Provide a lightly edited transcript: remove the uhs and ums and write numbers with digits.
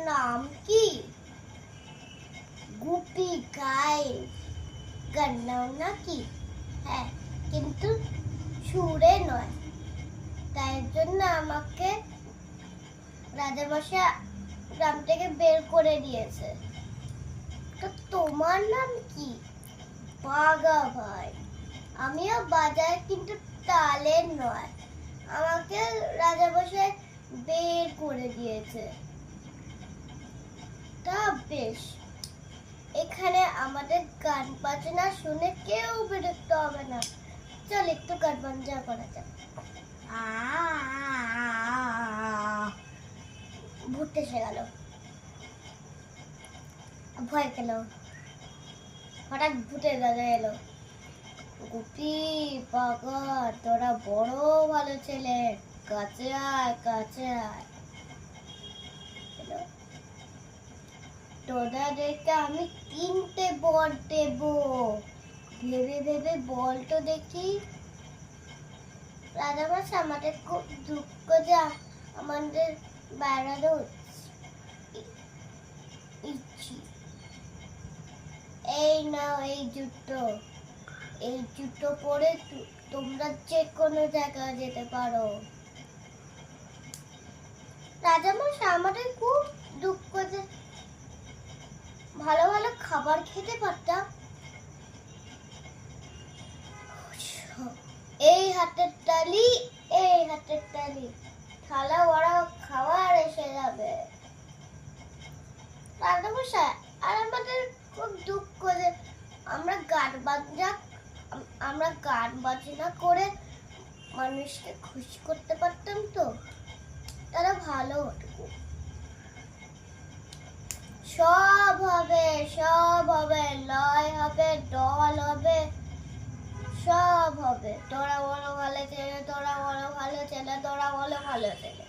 নাম কি? গুপি গায়ে গান নাও নাকি? হ্যাঁ, কিন্তু সুরে নয়। তাই জন্য আমাকে রাজামশাই গ্রাম থেকে বের করে দিয়েছে। তো তোমার নাম কি? বাঘা ভাই। আমিও বাজাই, কিন্তু তালের নয়। আমাকে রাজামশাই বের করে দিয়েছে। তা বেশ, এখানে আমাদের গান বাজনা শুনে কেউ বিরক্ত হবে না। চল একটু গান বাজনা করা যাক। ভূত এসে গেল, ভয় পেল। হঠাৎ ভূতের দাদা এলো। গুপি বাঘা, তোরা বড় ভালো ছেলে, কাছে আয় কাছে আয়। তোদেরকে আমি 3টে বর দেব। ভেবে ভেবে বল তো দেখি। রাজামশাই, আমাদের খুব দুঃখ যে আমাদের বেড়ানো ইচ্ছি। এই নাও এই জুতো। এই জুতো পরে তোমরা যে কোনো জায়গায় যেতে পারো। রাজামশাই, আমাদের খুব দুঃখ যে ভালো ভালো খাবার খেতে পারতাম। এই হাতের তালি, এই হাতের তালি, থালা ভরা খাবার এসে যাবে। রাজামশাই, আর আমাদের খুব দুঃখ যে আমরা গান বাজনা করে মানুষকে খুশি করতে পারতাম, তো তারা ভালো হতো। সব হবে, সব হবে, লয় হবে, দল হবে, সব হবে। তোরা বলো ভালো ছেলে, তোরা বলো ভালো ছেলে, তোরা বলো ভালো ছেলে।